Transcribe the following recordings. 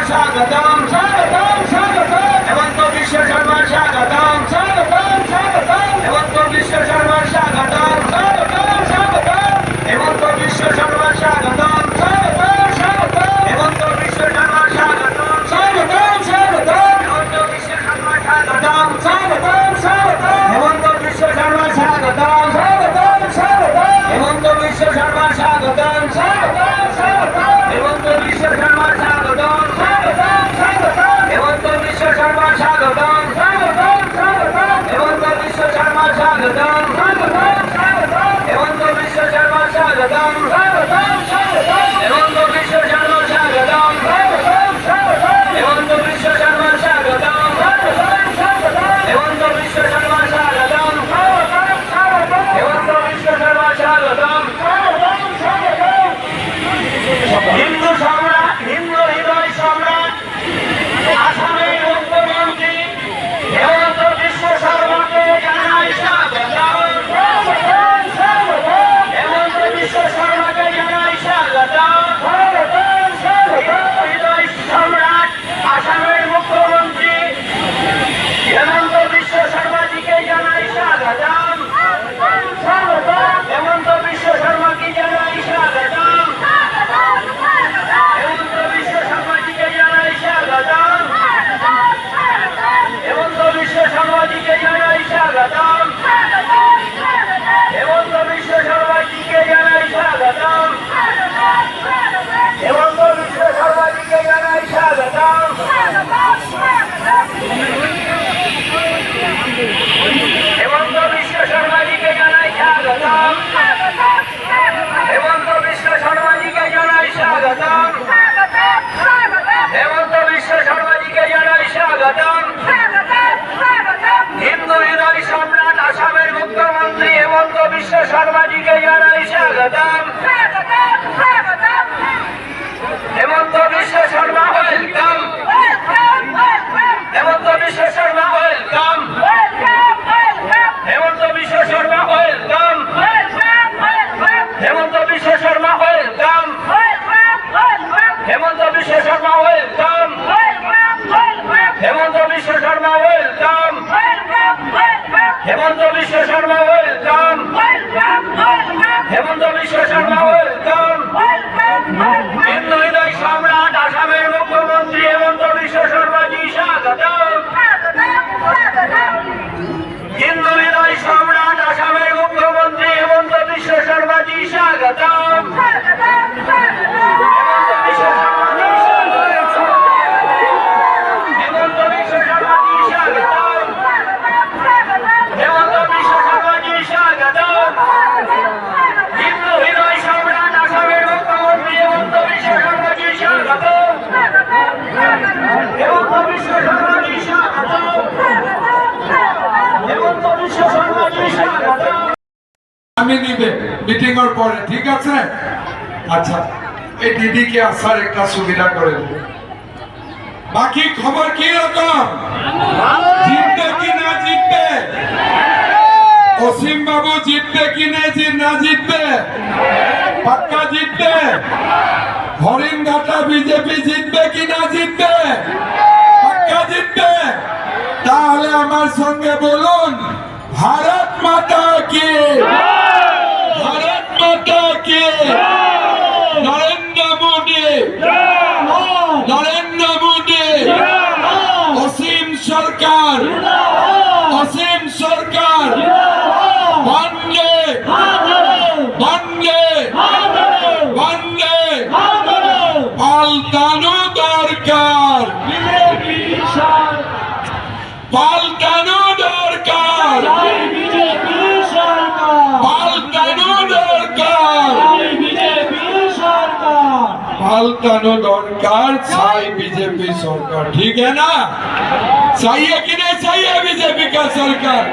স্বাগতম স্বাগতম স্বাগতম হেমন্ত বিশ্ব শর্মা স্বাগতম স্বাগতম স্বাগতম হেমন্ত বিশ্ব শর্মা স্বাগতম স্বাগতম স্বাগতম হেমন্ত বিশ্ব শর্মা স্বাগতম স্বাগতম স্বাগতম হেমন্ত বিশ্ব শর্মা স্বাগতম স্বাগতম স্বাগতম হেমন্ত বিশ্ব শর্মা স্বাগতম স্বাগতম স্বাগতম হেমন্ত বিশ্ব শর্মা স্বাগতম স্বাগতম স্বাগতম হেমন্ত বিশ্ব শর্মা স্বাগতম স্বাগতম স্বাগতম হেমন্ত বিশ্ব শর্মা স্বাগতম স্বাগতম স্বাগতম হেমন্ত বিশ্ব শর্মা স্বাগতম স্বাগতম স্বাগতম হেমন্ত বিশ্ব শর্মা স্বাগতম স্বাগতম স্বাগতম হেমন্ত বিশ্ব শর্মা স্বাগতম স্বাগতম স্বাগতম হেমন্ত বিশ্ব শর্মা স্বাগতম স্বাগতম স্বাগতম হেমন্ত বিশ্ব শর্মা স্বাগতম স্বাগতম স্বাগতম হেমন্ত বিশ্ব শর্মা স্বাগতম স্বাগতম স্বাগতম হেমন্ত বিশ্ব শর্মা স্বাগতম স্বাগতম স্বাগতম হিন্দু সম্রাট হিন্দু হৃদয় সম্রাট আসামের মুখ্যমন্ত্রী হেমন্ত বিশ্ব শর্মাকে জানাই স্বাগতম হেমন্ত বিশ্ব শর্মাকে জানাই স্বাগতম হৃদয় সম্রাট আসামের মুখ্যমন্ত্রী হেমন্ত বিশ্ব শর্মাজিকে জানাই স্বাগতম হেমন্ত বিশ্ব শর্মাকে জানাই স্বাগতম হেমন্ত বিশ্ব শর্মাজিকে জানাই স্বাগতম হেমন্ত বিশ্ব শর্মাজিকে জানাই স্বাগতম হেমন্ত বিশ্ব শর্মাজিকে জানাই স্বাগতম হেমন্ত বিশ্ব শর্মাজিকে জানাই স্বাগতম হেমন্ত বিশ্ব শর্মাজিকে জানাই স্বাগতম হেমন্ত বিশ্ব শর্মাজিকে জানাই স্বাগতম হেমন্ত বিশ্ব শর্মাজিকে জানাই স্বাগতম হিন্দু হৃদয় সম্রাট আসামের মুখ্যমন্ত্রী হেমন্ত বিশ্ব শর্মাজিকে জানাই স্বাগতম হেমন্ত বিশ্ব শর্মা ওয়েলকাম হেমন্ত বিশ্ব শর্মা ওয়েলকাম হেমন্ত বিশ্ব শর্মা ওয়েলকাম হেমন্ত বিশ্ব শর্মা ওয়েলকাম হেমন্ত বিশ্ব শর্মা ওয়েলকাম হেমন্ত বিশ্ব শর্মা ওয়েলকাম হেমন্ত বিশ্ব শর্মা ওয়েলকাম হেমন্ত বিশ্ব শর্মা ওয়েলকাম হিন্দু হৃদয় সম্রাট আসামের মুখ্যমন্ত্রী হেমন্ত বিশ্ব শর্মাজি স্বাগতম হিন্দু হৃদয় সম্রাট আসামের মুখ্যমন্ত্রী হেমন্ত বিশ্ব শর্মাজি স্বাগতম হেমন্ত বিশ্ব শর্মাজি স্বাগতম হেমন্ত বিশ্ব শর্মাজি স্বাগতম হেমন্ত বিশ্ব শর্মাজি স্বাগতম হিন্দু হৃদয় সম্রাট আসামের মুখ্যমন্ত্রী হেমন্ত বিশ্ব শর্মাজি স্বাগতম হেমন্ত বিশ্ব শর্মাজি স্বাগতম হেমন্ত বিশ্ব শর্মাজি স্বাগতম আমি নিবে মিটিং এর পরে ঠিক আছে আচ্ছা এই দিদি কে আসার একটা সুবিধা করে দেবে বাকি খবর কি রকম জিতবে কি না জিতবে অসীম বাবু জিতবে কি না জিতবে পাক্কা জিতবে হরিণঘাটা বিজেপি জিতবে কি না জিতবে পাক্কা জিতবে তাহলে আমার সঙ্গে বলুন ভারত মাতা কি ভারত মাতা কি নরেন্দ্র মোদী নরেন্দ্র মোদী অসীম সরকার অসীম সরকার বন্দে বন্দে বন্দে পাল্টানো দরকার পাল্টানো দরকার পাল্টানো দরকার পাল্টানো দরকার চাই बीजेपी सरकार ठीक है ना चाहिए कि नहीं चाहिए बीजेपी का सरकार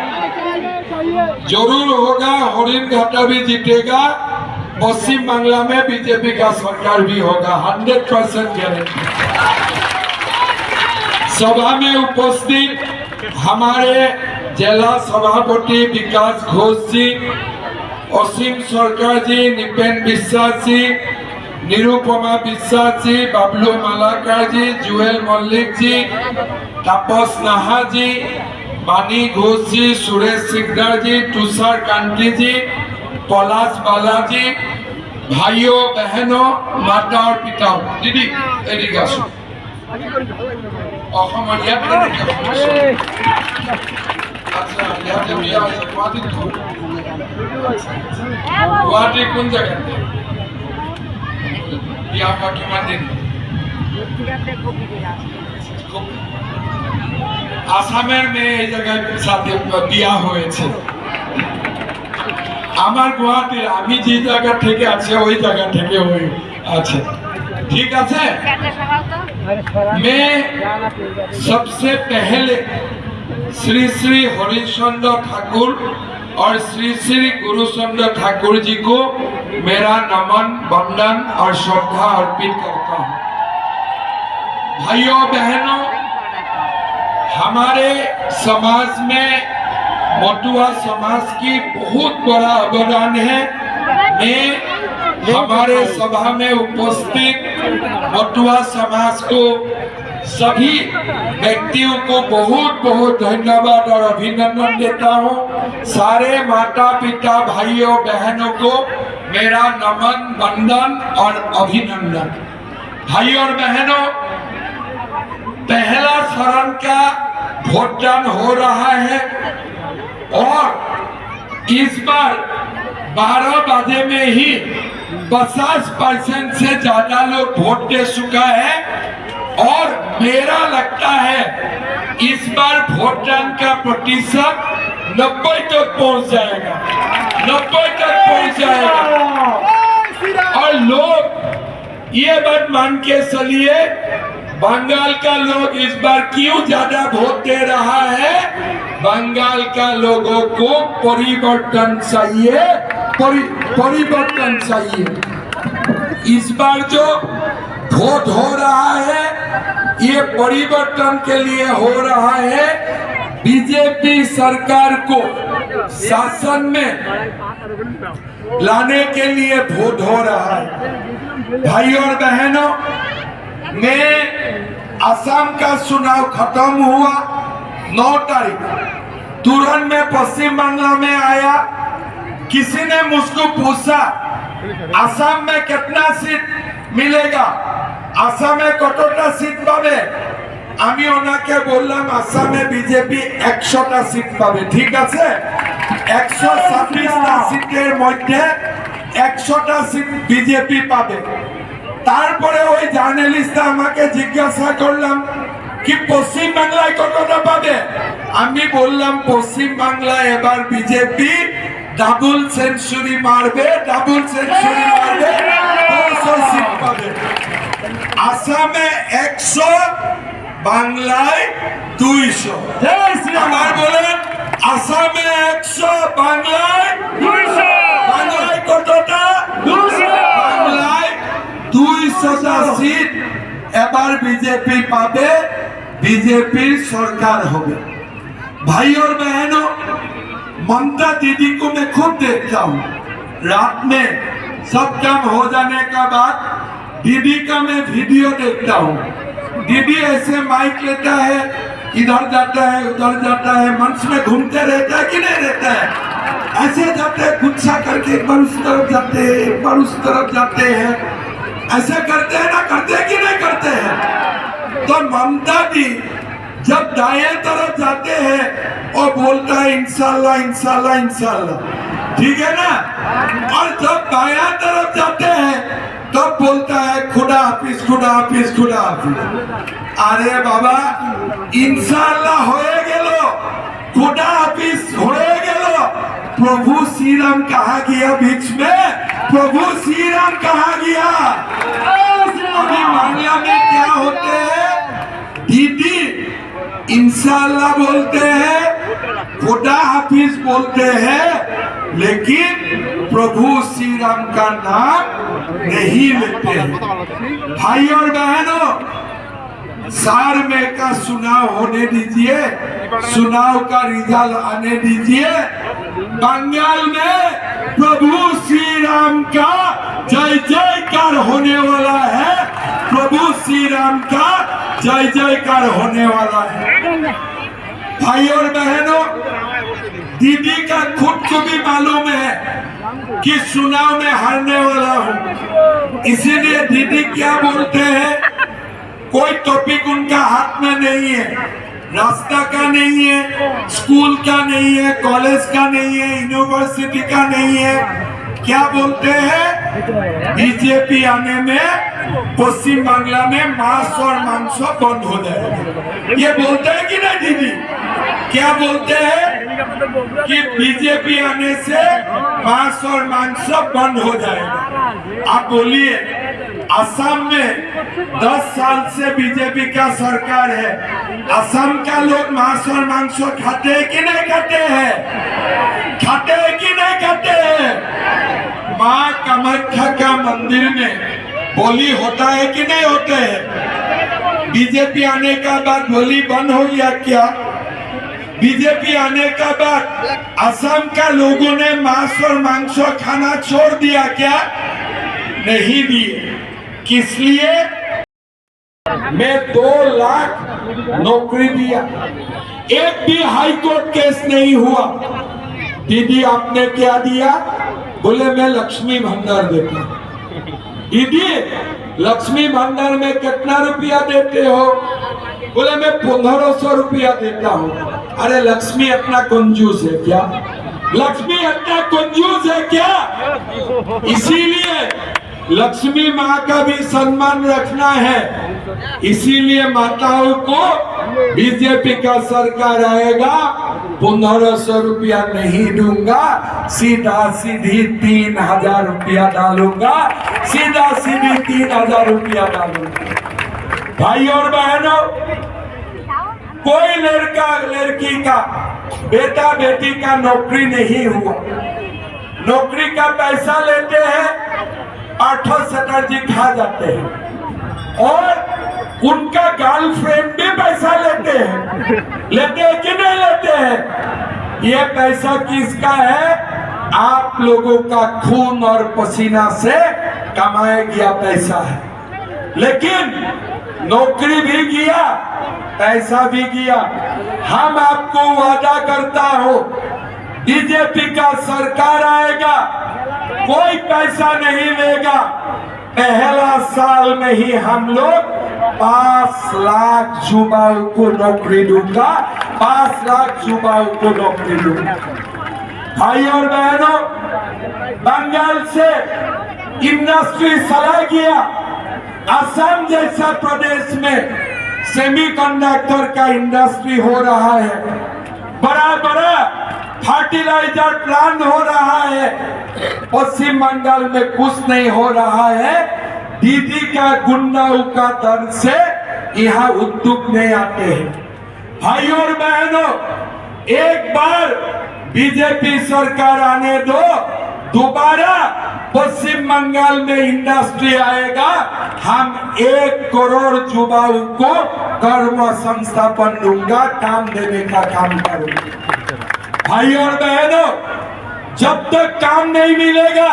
जरूर होगा हरिणघाटा भी जीतेगा पश्चिम बांग्ला में बीजेपी का सरकार भी होगा 100% गारंटी सभा में उपस्थित हमारे जिला सभापति विकास घोष जी असीम सरकार जी निपेन विश्वास जी निरुपमा विश्वास जी, बबलू मालाकर जी, जुएल मल्लिक जी, तापस नाहा जी, बानी घोष जी, सुरेश सिकदर जी, तुषार कांति जी, पलाश बालाजी, भाइयों बहनों, माता और पिताओं, दीदी एदिके आसो। অসমৰ ইয়াত কেনেকৈ শুনিছো? আচ্ছা ইয়াতে বিয়া হৈছে গুৱাহাটীত ক'ত? गुवाहाटी कौन जगह बिया का किमान दिन आसामेर में এই জায়গায় সাথে বিয়া হয়েছে আমার গুয়াহাটির আমি যে জায়গা থেকে আছে ওই জায়গা থেকে ওই আছে ठीक है। मैं सबसे पहले श्री श्री हरिश्चंद्र ठाकुर और श्री श्री गुरुचंद्र ठाकुर जी को मेरा नमन वंदन और श्रद्धा अर्पित करता हूँ। भाइयों बहनों, हमारे समाज में मटुआ समाज की बहुत बड़ा अवदान है। मैं हमारे सभा में उपस्थित मटुआ समाज को सभी व्यक्तियों को बहुत बहुत धन्यवाद और अभिनंदन देता हूँ। सारे माता पिता भाइयों बहनों को मेरा नमन वंदन और अभिनंदन। भाइयों और बहनों, पहला चरण का वोटदान हो रहा है और इस बार 12 बजे में ही 50% से ज्यादा लोग वोट दे चुका है और मेरा लगता है इस बार वोटदान का प्रतिशत 90 तक पहुंच जाएगा, 90 तक पहुंच जाएगा। और लोग ये बात मान के चलिए, बंगाल का लोग इस बार क्यों ज्यादा वोट दे रहा है? बंगाल का लोगों को परिवर्तन चाहिए, परिवर्तन चाहिए। इस बार जो वोट हो रहा है ये परिवर्तन के लिए हो रहा है। बीजेपी सरकार को शासन में लाने के लिए वोट हो रहा है। भाइयों और बहनों, मैं असम का चुनाव खत्म हुआ 9 तारीख, तुरंत में पश्चिम बांग्ला में आया। किसी ने मुझको पूछा असम में कितना सीट मिलेगा, असम में कतटा सीट पाबे? আমি ওনাকে বললাম আসামে বিজেপি 100টা সিট পাবে। ঠিক আছে, 126টা সিটের মধ্যে 100টা সিট বিজেপি পাবে। তারপরে ওই জার্নালিস্টটা আমাকে জিজ্ঞাসা করলাম কি পশ্চিম বাংলায় কতটা পাবে? আমি বললাম পশ্চিম বাংলায় এবার বিজেপি ডাবল সেঞ্চুরি মারবে, ডাবল সেঞ্চুরি মারবে, 200 সিট পাবে। আসামে 100, বাংলায় 200। আবার বলেন আসামে 100, বাংলায় 200। বাংলায় কতটা? 200। বাংলায় 200টা সিট এবার বিজেপি পাবে, বিজেপির সরকার হবে। भाई और बहनों, ममता दीदी को मैं खुद देखता हूँ। रात में सब काम हो जाने का बाद दीदी का मैं वीडियो देखता हूँ। दीदी ऐसे माइक लेता है, इधर जाता है उधर जाता है, मंच में घूमते रहता है कि नहीं रहता है? ऐसे जाते हैं गुच्छा करके, एक बार उस तरफ जाते हैं, एक बार उस तरफ जाते हैं, ऐसे करते हैं ना, करते हैं कि नहीं करते हैं? तो ममता दी जब दाएं तरफ जाते हैं और बोलता है इंशाल्लाह इंशाल्लाह इंशाल्लाह, ठीक है ना? और जब बायां तरफ जाते हैं तब बोलता है खुदा हाफिज खुदा हाफिज खुदा हाफिज। अरे बाबा, इंशाल्लाह होए गेलो, खुदा हाफिज होए गेलो, प्रभु श्री राम कहा गया बीच में? प्रभु श्री राम कहा गया? अभी बांग्ला में क्या होते हैं? दीदी इंशाल्लाह बोलते हैं, खुदा हाफिज बोलते हैं, लेकिन प्रभु श्री राम का नाम नहीं लेते हैं। भाई और बहनों, सार में का चुनाव होने दीजिए, चुनाव का रिजल्ट आने दीजिए। बंगाल में प्रभु श्री राम का जय जयकार होने वाला है, प्रभु श्री राम का जय जयकार होने वाला है। भाई और बहनों, दीदी का खुद को भी मालूम है कि चुनाव में हारने वाला हूं, इसीलिए दीदी क्या बोलते हैं, कोई टॉपिक उनका हाथ में नहीं है, रास्ता का नहीं है, स्कूल का नहीं है, कॉलेज का नहीं है, यूनिवर्सिटी का नहीं है। क्या बोलते हैं, बीजेपी आने में पश्चिम बांग्ला में मांस और मांस बंद हो जाएगा। ये बोलते हैं कि नहीं दीदी? क्या बोलते हैं कि बीजेपी आने से मांस और मांस बंद हो जाएगा। आप बोलिए, असम में 10 साल से बीजेपी का सरकार है, असम का लोग मांस और मांस खाते हैं कि नहीं खाते हैं? खाते हैं कि नहीं खाते हैं? माँ कामाख्या का मंदिर में होली होता है कि नहीं होते हैं? बीजेपी आने का बाद होली बंद हो गया क्या? बीजेपी आने का बाद असम का लोगों ने मांस और मांस खाना छोड़ दिया क्या? नहीं दिए। किस लिए? मैं 2 लाख नौकरी दिया, एक भी हाई कोर्ट केस नहीं हुआ। दीदी आपने क्या दिया? बोले मैं लक्ष्मी भंडार देता हूं। दीदी लक्ष्मी भंडार में कितना रुपया देते हो? बोले मैं 1500 रुपया देता हूँ। अरे लक्ष्मी इतना कंजूस है क्या? लक्ष्मी इतना कंजूस है क्या? इसीलिए लक्ष्मी माँ का भी सम्मान रखना है। इसीलिए माताओं को बीजेपी का सरकार आएगा, 1500 रुपया नहीं दूंगा, सीधा सीधी 3000 रुपया डालूंगा, सीधा सीधी 3000 रुपया डालूंगा। भाई और बहनों, कोई लड़का लड़की का, बेटा बेटी का नौकरी नहीं हुआ, नौकरी का पैसा लेते हैं, पाठक चटर्जी खा जाते हैं और उनका गर्लफ्रेंड भी पैसा लेते हैं। लेते हैं कि नहीं लेते हैं? ये पैसा किसका है? आप लोगों का खून और पसीना से कमाया गया पैसा है। लेकिन नौकरी भी गया, पैसा भी गया। हम आपको वादा करता हूं, बीजेपी का सरकार आएगा, कोई पैसा नहीं लेगा। पहला साल में ही हम लोग 5 लाख युवाओं को नौकरी दूंगा, 5 लाख युवाओं को नौकरी दूंगा। भाई और बहनों, बंगाल से इंडस्ट्री चला गया। असम जैसा प्रदेश में सेमीकंडक्टर का इंडस्ट्री हो रहा है, बड़ा बड़ा फर्टिलाइजर प्लांट हो रहा है। पश्चिम बंगाल में कुछ नहीं हो रहा है। दीदी का गुंडाओं का दर से यहाँ उद्योग नहीं आते हैं। भाई और बहनों, एक बार बीजेपी सरकार आने दो, दोबारा पश्चिम बंगाल में इंडस्ट्री आएगा। हम 1 करोड़ युवाओं को कर्म संस्थापन दूंगा, काम देने का काम करूंगा। भाई और बहनों, जब तक काम नहीं मिलेगा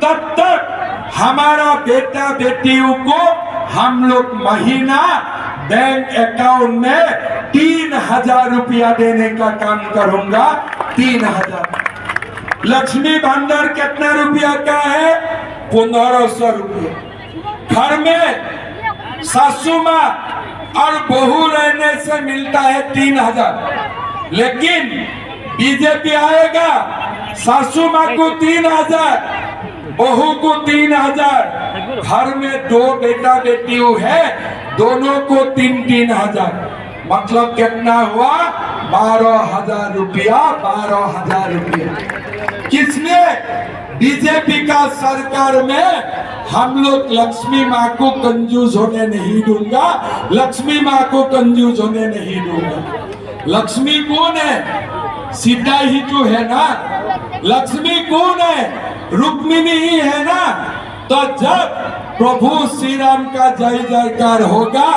तब तक हमारा बेटा बेटियों को हम लोग महीना बैंक अकाउंट में 3000 रुपया देने का काम करूंगा। 3000। लक्ष्मी भंडार कितना रुपया का है? 1500 रुपया। घर में सासू माँ और बहू रहने से मिलता है 3000। लेकिन बीजेपी आएगा, सासू माँ को 3000, बहू को 3000, घर में 2 बेटा बेटियों है, दोनों को 3-3000। मतलब कितना हुआ? 12,000 रुपया। 12,000 रुपया किसने? बीजेपी का सरकार में हम लोग लक्ष्मी माँ को कंजूस होने नहीं दूंगा, लक्ष्मी माँ को कंजूस होने नहीं दूंगा। लक्ष्मी कौन है? सीता ही तो है ना। लक्ष्मी कौन है? रुक्मिणी ही है ना। तो जब प्रभु श्री राम का जय जयकार होगा,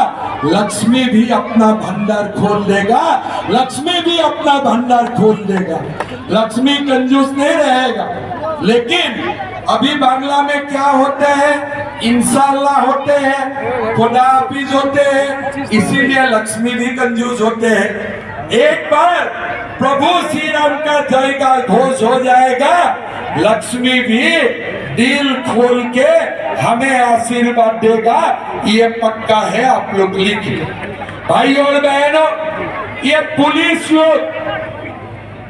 लक्ष्मी भी अपना भंडार खोल देगा, लक्ष्मी भी अपना भंडार खोल देगा, लक्ष्मी कंजूस नहीं रहेगा। लेकिन अभी बांग्ला में क्या होते हैं, इंशाल्लाह होते हैं, खुदा हाफिज होते हैं, इसीलिए लक्ष्मी भी कंजूस होते हैं। एक बार प्रभु श्री राम का जय का घोष हो जाएगा, लक्ष्मी भी दिल खोल के हमें आशीर्वाद देगा, ये पक्का है। आप लोग लिखिए भाई और बहनों, ये पुलिस लोग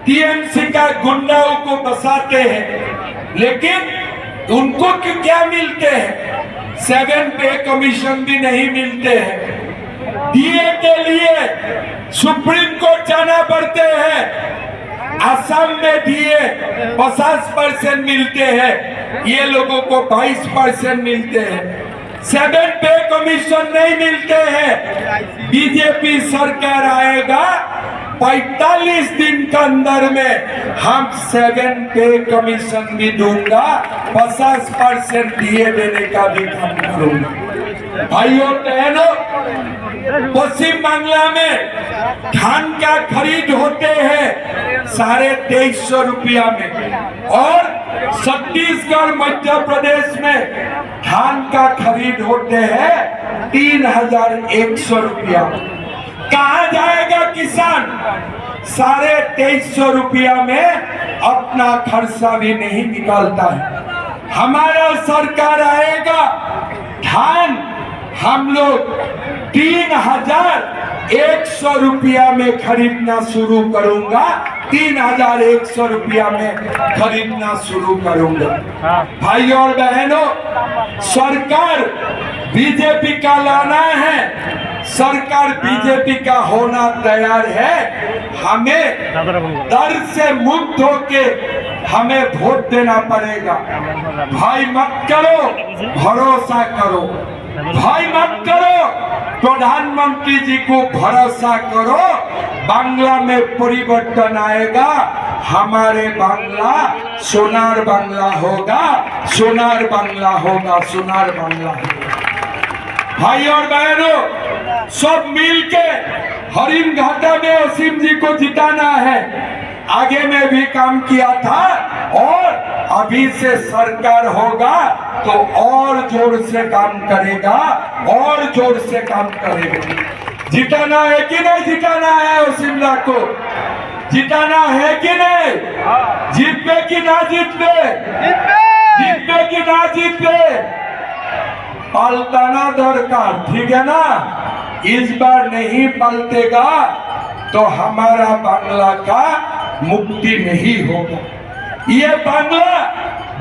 टीएमसी का गुंडाओं को बसाते हैं, लेकिन उनको क्या मिलते हैं, 7 पे कमीशन भी नहीं मिलते हैं। डीए के लिए सुप्रीम कोर्ट जाना पड़ते हैं, असम में डीए 50% मिलते हैं, ये लोगों को 22% मिलते हैं। 7 पे कमीशन नहीं मिलते हैं। बीजेपी सरकार आएगा, 45 दिन के अंदर में हम 7 पे कमीशन भी दूंगा, 50% डीए देने का भी काम करूंगा। भाइयों बहनों, पश्चिम बांग्ला में धान का खरीद होते हैं 2350 रुपया में, और छत्तीसगढ़ मध्य प्रदेश में धान का खरीद होते हैं 3100 रुपया। कहा जाएगा किसान, 2350 रुपया में अपना खर्चा भी नहीं निकालता है। हमारा सरकार आएगा, धान हम लोग 3100 रुपया में खरीदना शुरू करूंगा, 3100 रुपया में खरीदना शुरू करूंगा। भाई और बहनों, सरकार बीजेपी का लाना है, सरकार बीजेपी का होना तैयार है। हमें डर से मुक्त होके हमें वोट देना पड़ेगा। भाई मत करो, भरोसा करो। भाई मत करो, प्रधानमंत्री जी को भरोसा करो, बांग्ला में परिवर्तन आएगा। हमारे बांग्ला सोनार बांग्ला होगा, सोनार बांग्ला होगा, सोनार बांग्ला होगा। भाई और बहनों, सब मिलके हरिन घाटा में असीम जी को जिताना है। आगे में भी काम किया था, और अभी से सरकार होगा तो और जोर से काम करेगा, और जोर से काम करेगा। जिताना है कि नहीं जिताना है असीमला को? जिताना है कि नहीं? जीतबे कि ना जीतबे? जीतबे कि ना जीतबे? पलटाना दरकार, ठीक है ना? इस बार नहीं पलटेगा तो हमारा बांग्ला का मुक्ति नहीं होगा। ये बांग्ला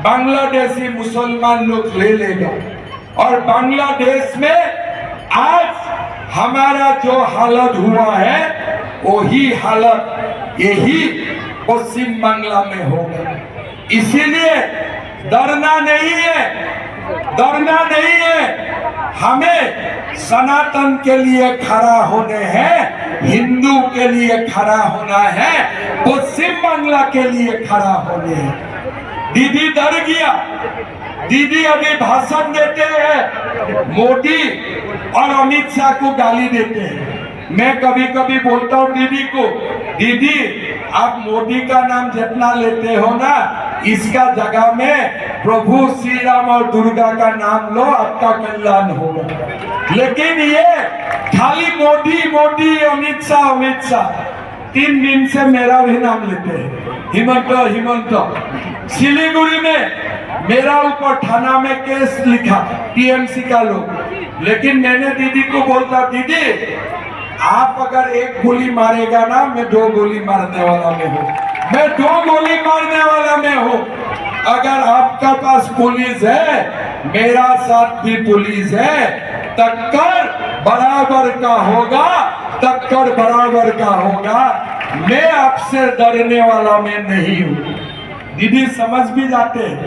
बांग्लादेशी मुसलमान लोग ले लेगा, और बांग्लादेश में आज हमारा जो हालत हुआ है, वही हालत यही पश्चिम बांग्ला में होगा। इसीलिए डरना नहीं है, डरना नहीं है। हमें सनातन के लिए खड़ा होने हैं, हिंदू के लिए खड़ा होना है, पश्चिम बांग्ला के लिए खड़ा होने हैं। दीदी डर गया, दीदी अभी भाषण देते हैं, मोदी और अमित शाह को गाली देते हैं। मैं कभी कभी बोलता हूँ दीदी को, दीदी आप मोदी का नाम जितना लेते हो ना, इसका जगह में प्रभु श्री राम और दुर्गा का नाम लो, आपका कल्याण होगा। लेकिन ये खाली मोदी मोदी, अमित शाह 3 दिन से मेरा भी नाम लेते हैं, हिमंत। सिलीगुड़ी में मेरा ऊपर थाना में केस लिखा टीएमसी का लोग, लेकिन मैंने दीदी को बोलता, दीदी आप अगर 1 गोली मारेगा ना, मैं 2 गोली मारने वाला में हूँ, मैं 2 गोली मारने वाला में हूँ। अगर आपका पास पुलिस है, मेरा साथ भी पुलिस है, टक्कर बराबर का होगा, टक्कर बराबर का होगा। मैं आपसे डरने वाला मैं नहीं हूँ। दीदी समझ भी जाते हैं,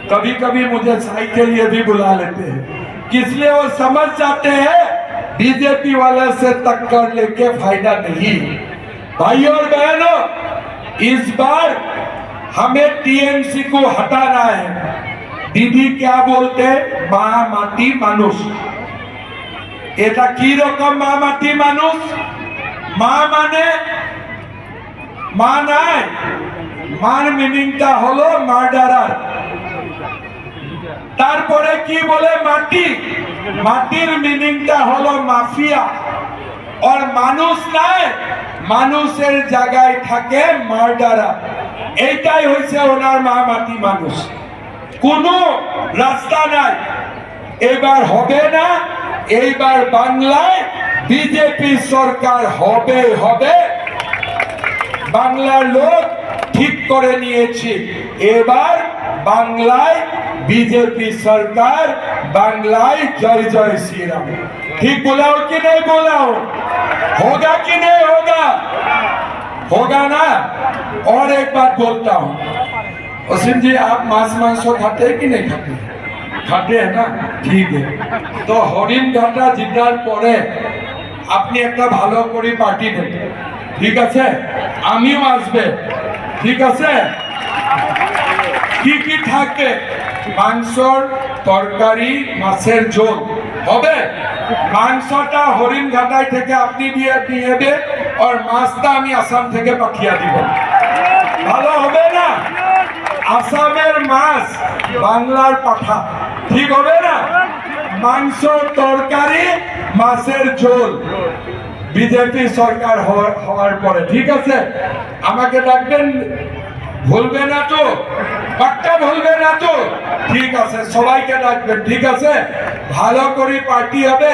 कभी कभी मुझे चाय के लिए भी बुला लेते हैं, इसलिए वो समझ जाते हैं बीजेपी वाले से टक्कर लेके फायदा नहीं। भाई और बहनों, इस बार हमें टीएमसी को हटाना है। দিদি क्या बोलते মা মাটি মানুষ। এটা কি রকম মা মাটি মানুষ? মা মানে মা নাই, মার মিনিংটা হলো মার্ডারার। তারপরে কি বলে মাটি, মাটির মিনিংটা হলো মাফিয়া। আর মানুষ নাই, মানুষের জায়গায় থাকে মার্ডারার। এইটাই হয়েছে ওনার মা মাটি মানুষ। কোনো রাস্তা নাই, এবার হবে না। এইবার বাংলায় বিজেপি সরকার হবে হবে। বাংলার লোক ঠিক করে নিয়েছে, এবার বাংলায় बीजेपी सरकार, बांग्लाय जय जय श्री राम। ठीक बोलाओ कि नहीं बोलाओ? होगा कि नहीं होगा? होगा ना। और एक बात बोलता हूँ, असीम जी आप मांस मांस खाते हैं कि नहीं खाते? खाते हैं ना, ठीक है। तो हरिण घाटा जितार परे আপনি একটা ভালো করে পার্টি দেন, ঠিক আছে? আমিও আসবে, ঠিক আছে? কি কি থাকবে? মাংসর তরকারি, মাছের ঝোল হবে। মাংসটা হরিণ ঘাটাই থেকে আপনি দিয়ে নেবে, আর মাছটা আমি আসাম থেকে পাঠিয়ে দিব। ভালো হবে না? আসামের মাছ বাংলার পাঠা, ঠিক হবে না? মাংস তরকারি, মাছের ঝোল বিজেপি সরকার হওয়ার পরে, ঠিক আছে? আমাকে ডাকবেন, ভুলবে না তো? পাক্কা ভুলবে না তো? ঠিক আছে, সবাইকে ডাকবেন, ঠিক আছে? ভালো করে পার্টি হবে।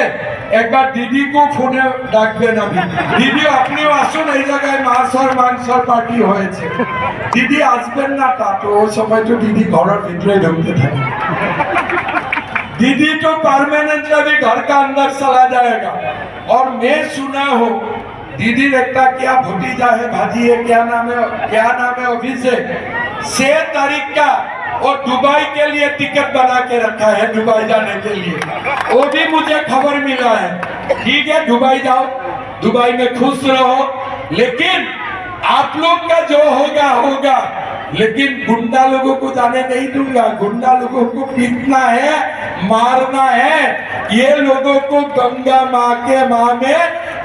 একবার দিদিকে ফোনে ডাকবেন। আমি দিদি আপনিও আসুন, এই জায়গায় মাছ আর মাংসর পার্টি হয়েছে। দিদি আসবেন না তা তো, ওই সময় তো দিদি ঘরের ভিতরে ঢুকতে থাকে। दीदी तो परमानेंटली भी घर का अंदर चला जाएगा। और मैं सुना हूँ दीदी लगता क्या भतीजा है, भाजी है, क्या नाम है अभिषेक, 6 तारीख का और दुबई के लिए टिकट बना के रखा है, दुबई जाने के लिए। वो भी मुझे खबर मिला है। ठीक है, दुबई जाओ, दुबई में खुश रहो, लेकिन आप लोग का जो होगा होगा, लेकिन गुंडा लोगों को जाने नहीं दूंगा। गुंडा लोगों को पीटना है, मारना है। ये लोगों को गंगा माँ के माँ में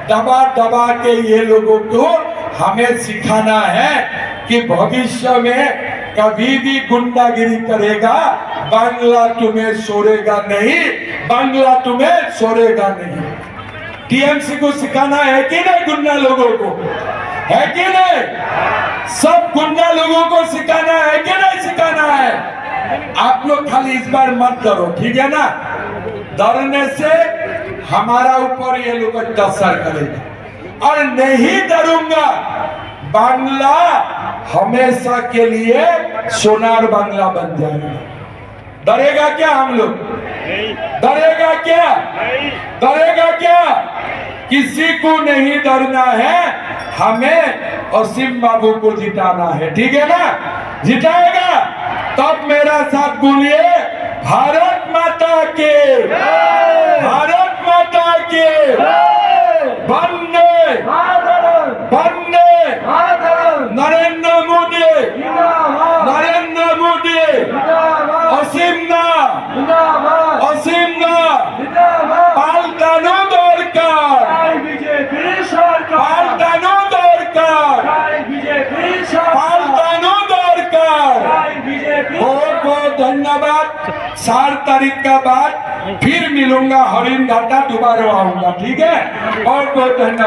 दबा दबा के ये लोगों को हमें सिखाना है कि भविष्य में कभी भी गुंडागिरी करेगा, बांग्ला तुम्हें छोड़ेगा नहीं, बांग्ला तुम्हें छोड़ेगा नहीं। टीएमसी को सिखाना है कि नहीं गुंडा लोगों को? है कि नहीं? सब गुंडा लोगों को सिखाना है कि नहीं सिखाना है? आप लोग खाली इस बार मत डरो, ठीक है ना? डरने से हमारा ऊपर ये लोग अत्याचार करेगा, और नहीं डरूंगा। बांग्ला हमेशा के लिए सोनार बांग्ला बन जाएगा। डरेगा क्या हम लोग? डरेगा क्या? डरेगा क्या? किसी को नहीं डरना है, हमें असीम बाबू को जिताना है, ठीक है ना? जिताएगा तब मेरा साथ बोलिए, भारत माता के, भारत माता के, वंदे वंदे नरेंद्र मोदी, नरेंद्र मोदी, असीम ना, असीम ना, पाल्टानो दरकार, पाल्टानो दरकार, पाल्टानो दरकार। बहुत बहुत धन्यवाद। 4 तारीख का बाद फिर मिलूंगा, हरिण घाटा दोबारा आऊंगा, ठीक है? बहुत बहुत धन्यवाद।